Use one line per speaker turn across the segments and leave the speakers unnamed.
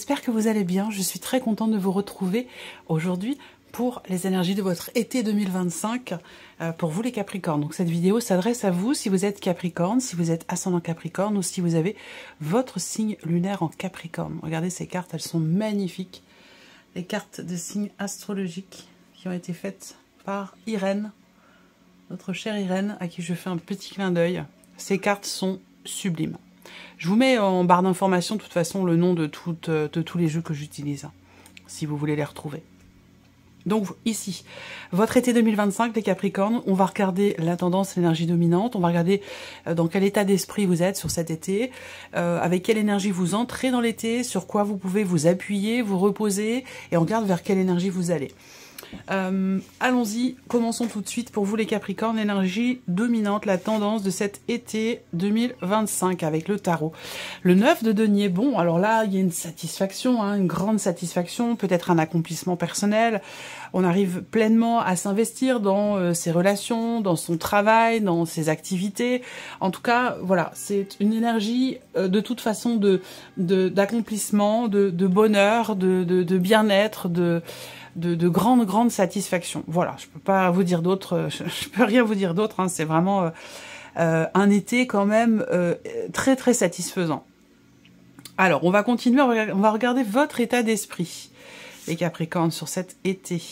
j'espère que vous allez bien. Je suis très contente de vous retrouver aujourd'hui pour les énergies de votre été 2025, pour vous les Capricornes. Donc cette vidéo s'adresse à vous si vous êtes Capricorne, si vous êtes ascendant Capricorne ou si vous avez votre signe lunaire en Capricorne. Regardez ces cartes, elles sont magnifiques. Les cartes de signes astrologiques qui ont été faites par Irène, notre chère Irène, à qui je fais un petit clin d'œil. Ces cartes sont sublimes. Je vous mets en barre d'informations de toute façon le nom de tous les jeux que j'utilise, si vous voulez les retrouver. Donc ici, votre été 2025, les Capricornes, on va regarder la tendance, l'énergie dominante, on va regarder dans quel état d'esprit vous êtes sur cet été, avec quelle énergie vous entrez dans l'été, sur quoi vous pouvez vous appuyer, vous reposer, et on regarde vers quelle énergie vous allez. Allons-y, commençons tout de suite pour vous les Capricornes, l'énergie dominante, la tendance de cet été 2025 avec le tarot. Le 9 de denier, bon, alors là, il y a une satisfaction, hein, une grande satisfaction, peut-être un accomplissement personnel. On arrive pleinement à s'investir dans ses relations, dans son travail, dans ses activités. En tout cas, voilà, c'est une énergie de toute façon d'accomplissement, de bonheur, de bien-être, de grande satisfaction. Voilà, je peux pas vous dire d'autre, je peux rien vous dire d'autre, hein, c'est vraiment un été quand même très satisfaisant. Alors, on va continuer, on va regarder votre état d'esprit, les Capricornes, sur cet été.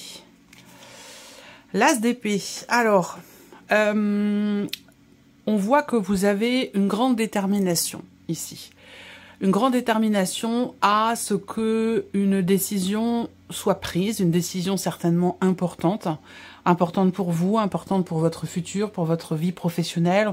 L'As d'épée. Alors, on voit que vous avez une grande détermination ici. Une grande détermination à ce que une décision soit prise, une décision certainement importante, importante pour vous, importante pour votre futur, pour votre vie professionnelle,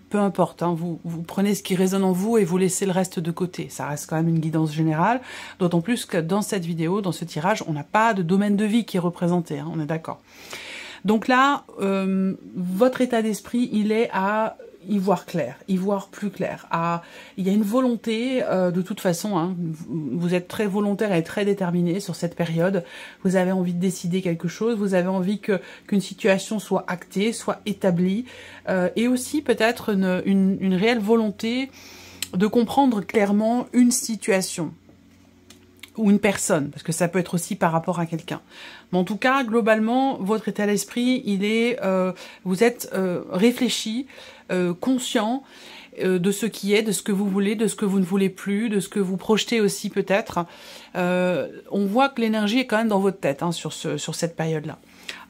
peu importe, hein, vous prenez ce qui résonne en vous et vous laissez le reste de côté. Ça reste quand même une guidance générale, d'autant plus que dans cette vidéo, dans ce tirage, on n'a pas de domaine de vie qui est représenté, hein, on est d'accord. Donc là, votre état d'esprit, il est à y voir clair, y voir plus clair. Il y a une volonté, de toute façon, hein, vous êtes très volontaire et très déterminé sur cette période. Vous avez envie de décider quelque chose, vous avez envie qu'une situation soit actée, soit établie, et aussi peut-être une réelle volonté de comprendre clairement une situation ou une personne, parce que ça peut être aussi par rapport à quelqu'un. Mais en tout cas, globalement, votre état d'esprit, il est, vous êtes réfléchi, conscient de ce qui est, de ce que vous voulez, de ce que vous ne voulez plus, de ce que vous projetez aussi peut-être. On voit que l'énergie est quand même dans votre tête, hein, sur cette période-là.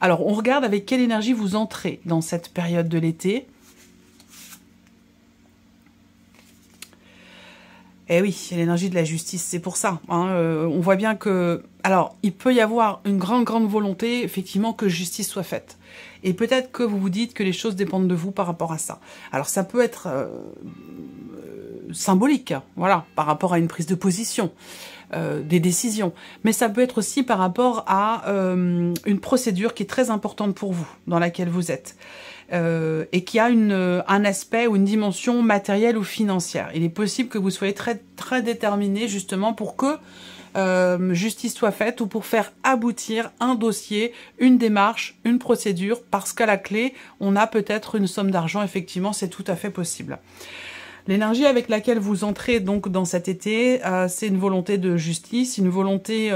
Alors, on regarde avec quelle énergie vous entrez dans cette période de l'été. Eh oui, c'est l'énergie de la justice, c'est pour ça. Hein, on voit bien que... Alors, il peut y avoir une grande volonté, effectivement, que justice soit faite. Et peut-être que vous vous dites que les choses dépendent de vous par rapport à ça. Alors, ça peut être symbolique, voilà, par rapport à une prise de position, des décisions. Mais ça peut être aussi par rapport à une procédure qui est très importante pour vous, dans laquelle vous êtes. Et qui a un aspect ou une dimension matérielle ou financière. Il est possible que vous soyez très déterminé justement pour que justice soit faite ou pour faire aboutir un dossier, une démarche, une procédure, parce qu'à la clé, on a peut-être une somme d'argent, effectivement, c'est tout à fait possible. L'énergie avec laquelle vous entrez donc dans cet été, c'est une volonté de justice, une volonté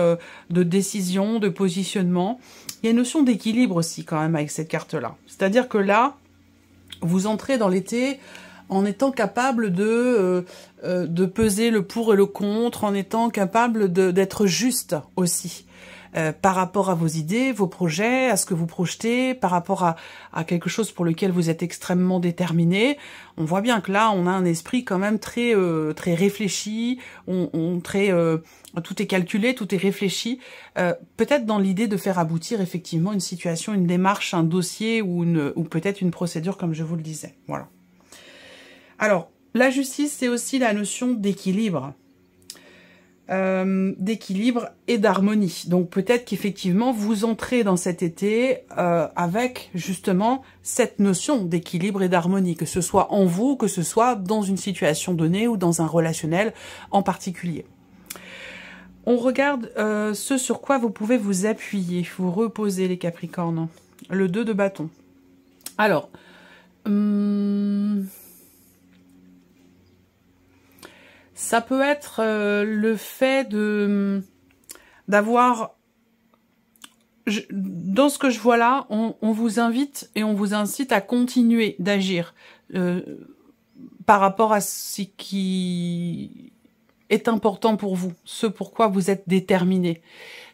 de décision, de positionnement. Il y a une notion d'équilibre aussi quand même avec cette carte-là. C'est-à-dire que là, vous entrez dans l'été en étant capable de peser le pour et le contre, en étant capable d'être juste aussi. Par rapport à vos idées, vos projets, à ce que vous projetez, par rapport à quelque chose pour lequel vous êtes extrêmement déterminé. On voit bien que là, on a un esprit quand même très réfléchi, tout est calculé, tout est réfléchi, peut-être dans l'idée de faire aboutir effectivement une situation, une démarche, un dossier ou peut-être une procédure, comme je vous le disais. Voilà. Alors, la justice, c'est aussi la notion d'équilibre. D'équilibre et d'harmonie. Donc peut-être qu'effectivement vous entrez dans cet été avec justement cette notion d'équilibre et d'harmonie, que ce soit en vous, que ce soit dans une situation donnée ou dans un relationnel en particulier. On regarde ce sur quoi vous pouvez vous appuyer, vous reposer les Capricornes. Le 2 de bâton. Alors, Ça peut être le fait d'avoir... Dans ce que je vois là, on vous invite et on vous incite à continuer d'agir par rapport à ce qui est important pour vous, ce pourquoi vous êtes déterminé,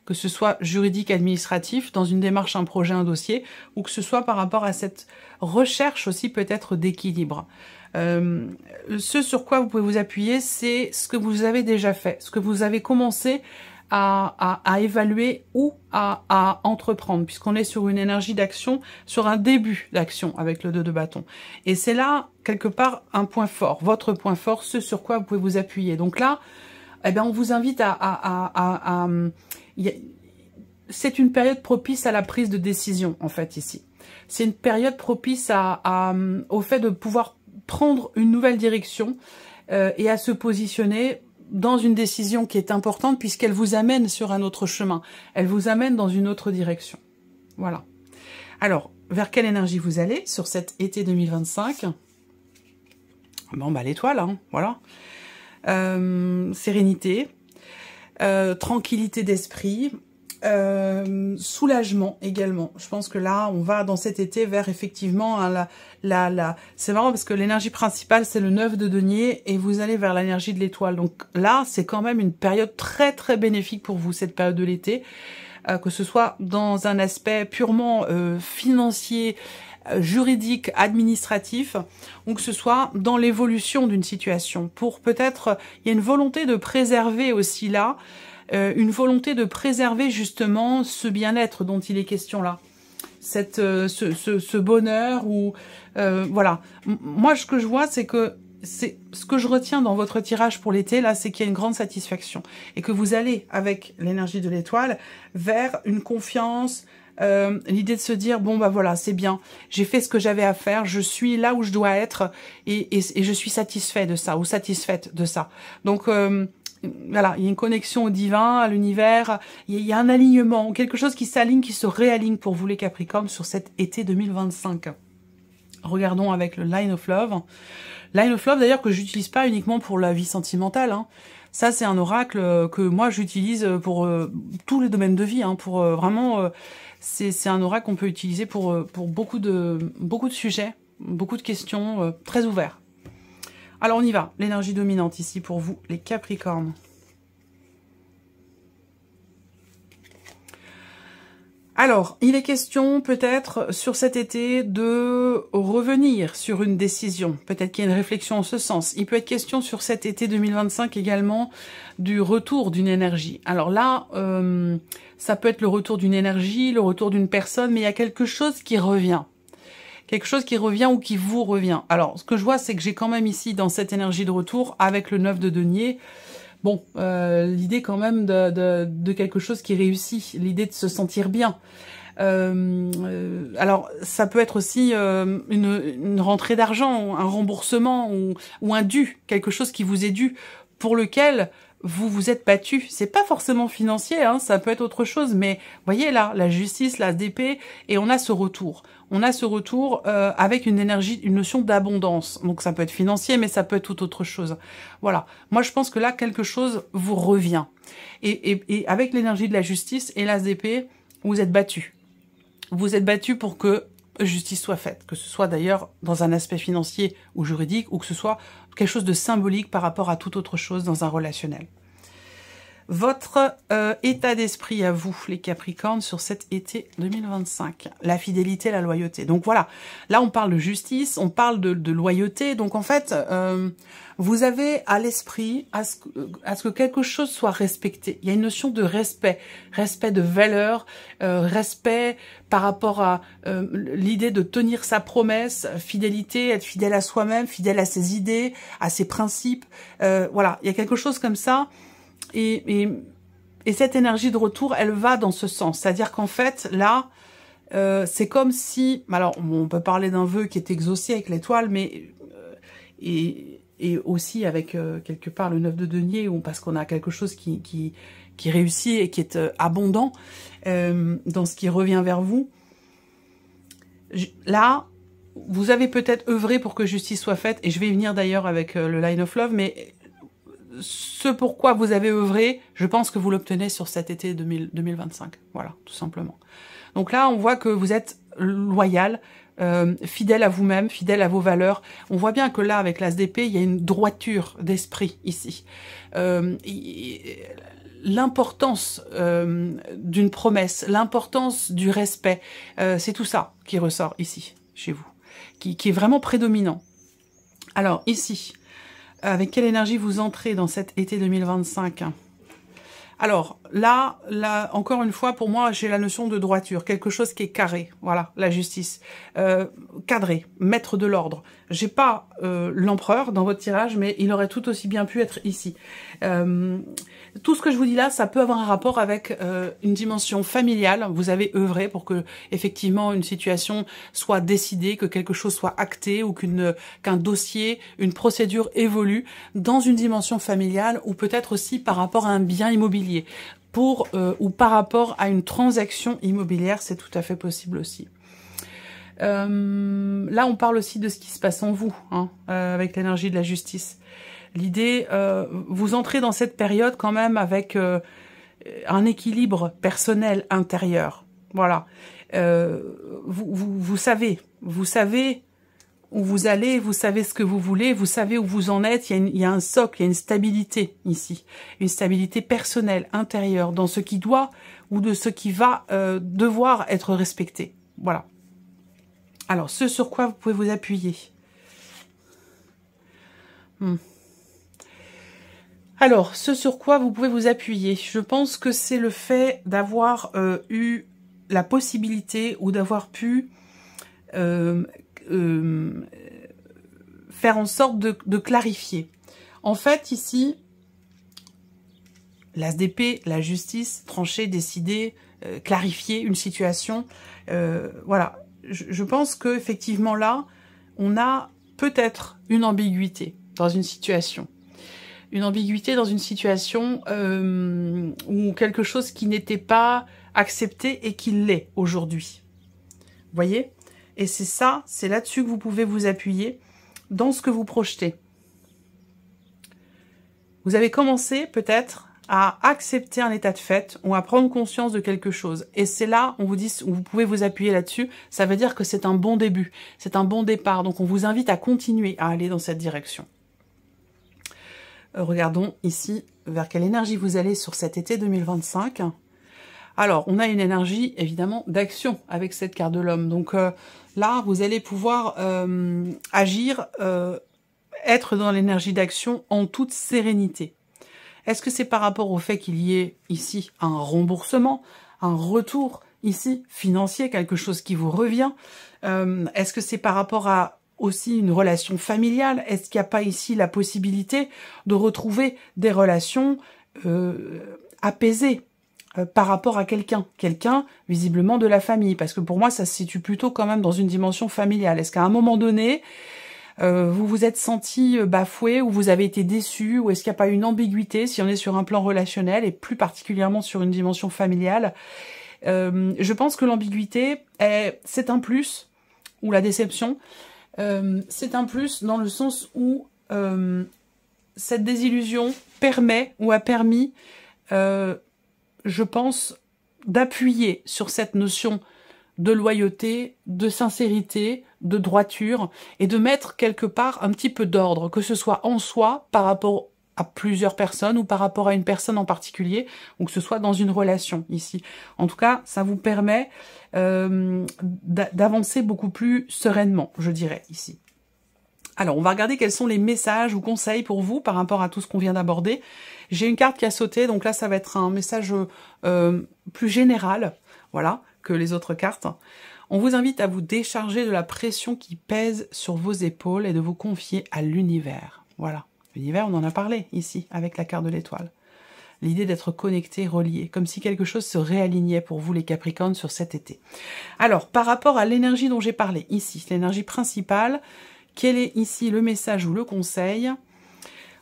que ce soit juridique, administratif, dans une démarche, un projet, un dossier, ou que ce soit par rapport à cette recherche aussi peut-être d'équilibre. Ce sur quoi vous pouvez vous appuyer, c'est ce que vous avez déjà fait, ce que vous avez commencé à évaluer ou à entreprendre, puisqu'on est sur une énergie d'action, sur un début d'action avec le 2 de bâton. Et c'est là, quelque part, un point fort, votre point fort, ce sur quoi vous pouvez vous appuyer. Donc là, eh bien, on vous invite c'est une période propice à la prise de décision, en fait, ici. C'est une période propice au fait de pouvoir prendre une nouvelle direction et à se positionner dans une décision qui est importante puisqu'elle vous amène sur un autre chemin. Elle vous amène dans une autre direction. Voilà. Alors, vers quelle énergie vous allez sur cet été 2025? Bon, bah l'étoile, hein, voilà. Sérénité, tranquillité d'esprit, soulagement également. Je pense que là, on va dans cet été vers effectivement c'est marrant parce que l'énergie principale, c'est le 9 de denier et vous allez vers l'énergie de l'étoile. Donc là, c'est quand même une période très très bénéfique pour vous, cette période de l'été, que ce soit dans un aspect purement financier, juridique, administratif, ou que ce soit dans l'évolution d'une situation. Pour peut-être, il y a une volonté de préserver aussi là, une volonté de préserver justement ce bien-être dont il est question là, ce bonheur ou voilà. Moi, ce que je vois, c'est que ce que je retiens dans votre tirage pour l'été là, c'est qu'il y a une grande satisfaction et que vous allez avec l'énergie de l'étoile vers une confiance. L'idée de se dire bon bah voilà, c'est bien, j'ai fait ce que j'avais à faire, je suis là où je dois être et je suis satisfait de ça ou satisfaite de ça. Donc voilà, il y a une connexion au divin, à l'univers, il y a un alignement, quelque chose qui s'aligne, qui se réaligne pour vous les Capricornes sur cet été 2025. Regardons avec le Line of Love. Line of Love d'ailleurs que j'utilise pas uniquement pour la vie sentimentale, hein. Ça c'est un oracle que moi j'utilise pour tous les domaines de vie, hein, pour vraiment... c'est un oracle qu'on peut utiliser pour beaucoup de sujets, beaucoup de questions, très ouverts. Alors on y va, l'énergie dominante ici pour vous, les Capricornes. Alors, il est question peut-être sur cet été de revenir sur une décision. Peut-être qu'il y a une réflexion en ce sens. Il peut être question sur cet été 2025 également du retour d'une énergie. Alors là, ça peut être le retour d'une énergie, le retour d'une personne, mais il y a quelque chose qui revient. Quelque chose qui revient ou qui vous revient. Alors, ce que je vois, c'est que j'ai quand même ici, dans cette énergie de retour, avec le 9 de denier, bon, l'idée quand même de quelque chose qui réussit, l'idée de se sentir bien. Alors, ça peut être aussi une rentrée d'argent, un remboursement ou un dû, quelque chose qui vous est dû, pour lequel vous vous êtes battu. C'est pas forcément financier, hein, ça peut être autre chose, mais voyez là, la justice, la DP, et on a ce retour. On a ce retour avec une énergie, une notion d'abondance. Donc ça peut être financier, mais ça peut être tout autre chose. Voilà. Moi, je pense que là, quelque chose vous revient. Et avec l'énergie de la justice et l'as d'épée, vous êtes battu. Vous êtes battu pour que justice soit faite. Que ce soit d'ailleurs dans un aspect financier ou juridique, ou que ce soit quelque chose de symbolique par rapport à toute autre chose dans un relationnel. Votre état d'esprit à vous, les Capricornes, sur cet été 2025. La fidélité, la loyauté. Donc voilà, là on parle de justice, on parle de loyauté. Donc en fait, vous avez à l'esprit à ce que quelque chose soit respecté. Il y a une notion de respect, respect de valeur, respect par rapport à l'idée de tenir sa promesse, fidélité, être fidèle à soi-même, fidèle à ses idées, à ses principes. Voilà, il y a quelque chose comme ça. Et cette énergie de retour, elle va dans ce sens. C'est-à-dire qu'en fait, là, c'est comme si... Alors, on peut parler d'un vœu qui est exaucé avec l'étoile, mais... et aussi avec, quelque part, le 9 de denier, parce qu'on a quelque chose qui réussit et qui est abondant dans ce qui revient vers vous. Là, vous avez peut-être œuvré pour que justice soit faite, et je vais y venir d'ailleurs avec le Line of Love, mais... ce pourquoi vous avez œuvré, je pense que vous l'obtenez sur cet été 2025. Voilà, tout simplement. Donc là, on voit que vous êtes loyal, fidèle à vous-même, fidèle à vos valeurs. On voit bien que là, avec l'As d'épée, il y a une droiture d'esprit ici. L'importance d'une promesse, l'importance du respect, c'est tout ça qui ressort ici, chez vous, qui est vraiment prédominant. Alors, ici, avec quelle énergie vous entrez dans cet été 2025 ? Alors, là, encore une fois, pour moi, j'ai la notion de droiture, quelque chose qui est carré, voilà, la justice, cadré, maître de l'ordre. J'ai pas l'empereur dans votre tirage, mais il aurait tout aussi bien pu être ici. Tout ce que je vous dis là, ça peut avoir un rapport avec une dimension familiale. Vous avez œuvré pour que, effectivement, une situation soit décidée, que quelque chose soit acté ou qu'un dossier, une procédure évolue dans une dimension familiale ou peut-être aussi par rapport à un bien immobilier. Ou par rapport à une transaction immobilière, c'est tout à fait possible aussi. Là, on parle aussi de ce qui se passe en vous, hein, avec l'énergie de la justice. L'idée, vous entrez dans cette période quand même avec un équilibre personnel intérieur. Voilà. Vous savez où vous allez, vous savez ce que vous voulez, vous savez où vous en êtes, il y a un socle, il y a une stabilité ici, une stabilité personnelle, intérieure, dans ce qui doit ou de ce qui va devoir être respecté. Voilà. Alors, ce sur quoi vous pouvez vous appuyer. Alors, ce sur quoi vous pouvez vous appuyer, je pense que c'est le fait d'avoir eu la possibilité ou d'avoir pu faire en sorte de clarifier. En fait, ici, l'As d'épée, la justice, trancher, décider, clarifier une situation. Voilà. Je pense que effectivement là, on a peut-être une ambiguïté dans une situation. Une ambiguïté dans une situation ou quelque chose qui n'était pas accepté et qui l'est aujourd'hui. Vous voyez ? Et c'est ça, c'est là-dessus que vous pouvez vous appuyer dans ce que vous projetez. Vous avez commencé peut-être à accepter un état de fait ou à prendre conscience de quelque chose. Et c'est là, on vous dit, vous pouvez vous appuyer là-dessus. Ça veut dire que c'est un bon début, c'est un bon départ. Donc on vous invite à continuer à aller dans cette direction. Regardons ici vers quelle énergie vous allez sur cet été 2025. Alors, on a une énergie, évidemment, d'action avec cette carte de l'homme. Donc là, vous allez pouvoir agir, être dans l'énergie d'action en toute sérénité. Est-ce que c'est par rapport au fait qu'il y ait ici un remboursement, un retour ici financier, quelque chose qui vous revient? Est-ce que c'est par rapport à aussi une relation familiale? Est-ce qu'il n'y a pas ici la possibilité de retrouver des relations apaisées par rapport à quelqu'un visiblement de la famille? Parce que pour moi, ça se situe plutôt quand même dans une dimension familiale. Est-ce qu'à un moment donné, vous vous êtes senti bafoué ou vous avez été déçu, ou est-ce qu'il n'y a pas une ambiguïté si on est sur un plan relationnel et plus particulièrement sur une dimension familiale? Je pense que l'ambiguïté, c'est un plus, ou la déception, c'est un plus dans le sens où cette désillusion permet ou a permis, je pense, d'appuyer sur cette notion de loyauté, de sincérité, de droiture, et de mettre quelque part un petit peu d'ordre, que ce soit en soi, par rapport à plusieurs personnes, ou par rapport à une personne en particulier, ou que ce soit dans une relation, ici. En tout cas, ça vous permet d'avancer beaucoup plus sereinement, je dirais, ici. Alors, on va regarder quels sont les messages ou conseils pour vous par rapport à tout ce qu'on vient d'aborder. J'ai une carte qui a sauté, donc là, ça va être un message plus général, voilà, que les autres cartes. On vous invite à vous décharger de la pression qui pèse sur vos épaules et de vous confier à l'univers. Voilà, l'univers, on en a parlé ici, avec la carte de l'étoile. L'idée d'être connecté, relié, comme si quelque chose se réalignait pour vous, les Capricornes, sur cet été. Alors, par rapport à l'énergie dont j'ai parlé ici, l'énergie principale, quel est ici le message ou le conseil?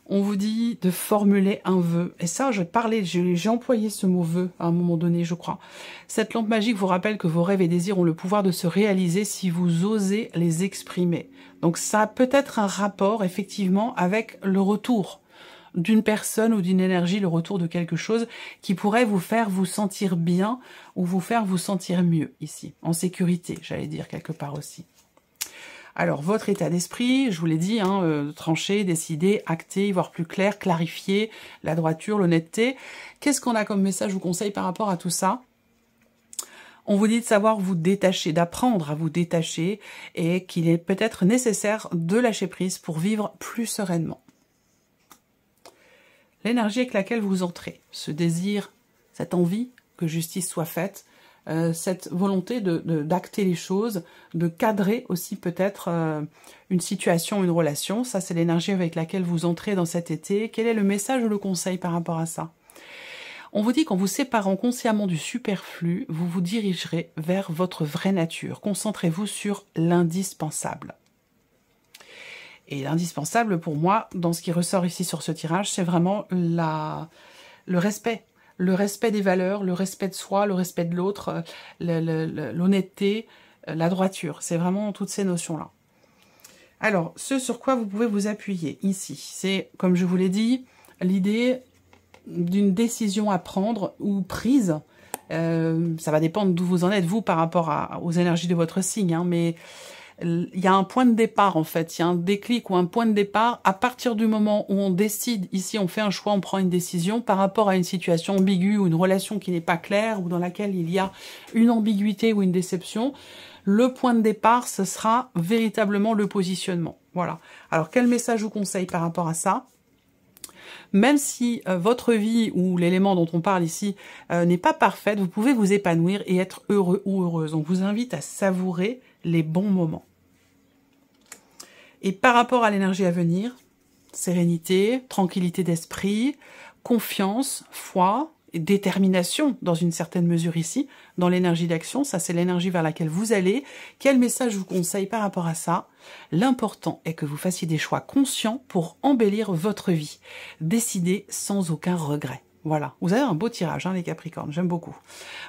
On vous dit de formuler un vœu. Et ça, j'ai employé ce mot vœu à un moment donné, je crois. Cette lampe magique vous rappelle que vos rêves et désirs ont le pouvoir de se réaliser si vous osez les exprimer. Donc ça a peut-être un rapport, effectivement, avec le retour d'une personne ou d'une énergie, le retour de quelque chose qui pourrait vous faire vous sentir bien ou vous faire vous sentir mieux ici, en sécurité, j'allais dire quelque part aussi. Alors, votre état d'esprit, je vous l'ai dit, trancher, décider, acter, y voir plus clair, clarifier, la droiture, l'honnêteté. Qu'est-ce qu'on a comme message ou conseil par rapport à tout ça? On vous dit de savoir vous détacher, d'apprendre à vous détacher et qu'il est peut-être nécessaire de lâcher prise pour vivre plus sereinement. L'énergie avec laquelle vous entrez, ce désir, cette envie que justice soit faite, cette volonté d'acter les choses, de cadrer aussi peut-être une situation, une relation, ça c'est l'énergie avec laquelle vous entrez dans cet été. Quel est le message ou le conseil par rapport à ça? On vous dit qu'en vous séparant consciemment du superflu, vous vous dirigerez vers votre vraie nature. Concentrez-vous sur l'indispensable. Et l'indispensable, pour moi, dans ce qui ressort ici sur ce tirage, c'est vraiment le respect. Le respect des valeurs, le respect de soi, le respect de l'autre, l'honnêteté, la droiture. C'est vraiment toutes ces notions-là. Alors, ce sur quoi vous pouvez vous appuyer ici, c'est, comme je vous l'ai dit, l'idée d'une décision à prendre ou prise. Ça va dépendre d'où vous en êtes, vous, par rapport aux énergies de votre signe, mais il y a un point de départ, en fait. Il y a un déclic ou un point de départ à partir du moment où on décide, ici, on fait un choix, on prend une décision par rapport à une situation ambiguë ou une relation qui n'est pas claire ou dans laquelle il y a une ambiguïté ou une déception. Le point de départ, ce sera véritablement le positionnement. Voilà. Alors, quel message ou conseil par rapport à ça ? Même si votre vie ou l'élément dont on parle ici n'est pas parfaite, vous pouvez vous épanouir et être heureux ou heureuse. On vous invite à savourer les bons moments. Et par rapport à l'énergie à venir, sérénité, tranquillité d'esprit, confiance, foi et détermination dans une certaine mesure ici, dans l'énergie d'action, ça c'est l'énergie vers laquelle vous allez. Quel message je vous conseille par rapport à ça? L'important est que vous fassiez des choix conscients pour embellir votre vie. Décidez sans aucun regret. Voilà, vous avez un beau tirage, les Capricornes, j'aime beaucoup.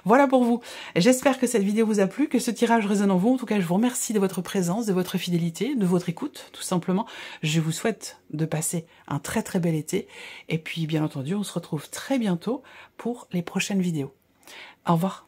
Voilà pour vous. J'espère que cette vidéo vous a plu, que ce tirage résonne en vous. En tout cas, je vous remercie de votre présence, de votre fidélité, de votre écoute, tout simplement. Je vous souhaite de passer un très très bel été. Et puis, bien entendu, on se retrouve très bientôt pour les prochaines vidéos. Au revoir.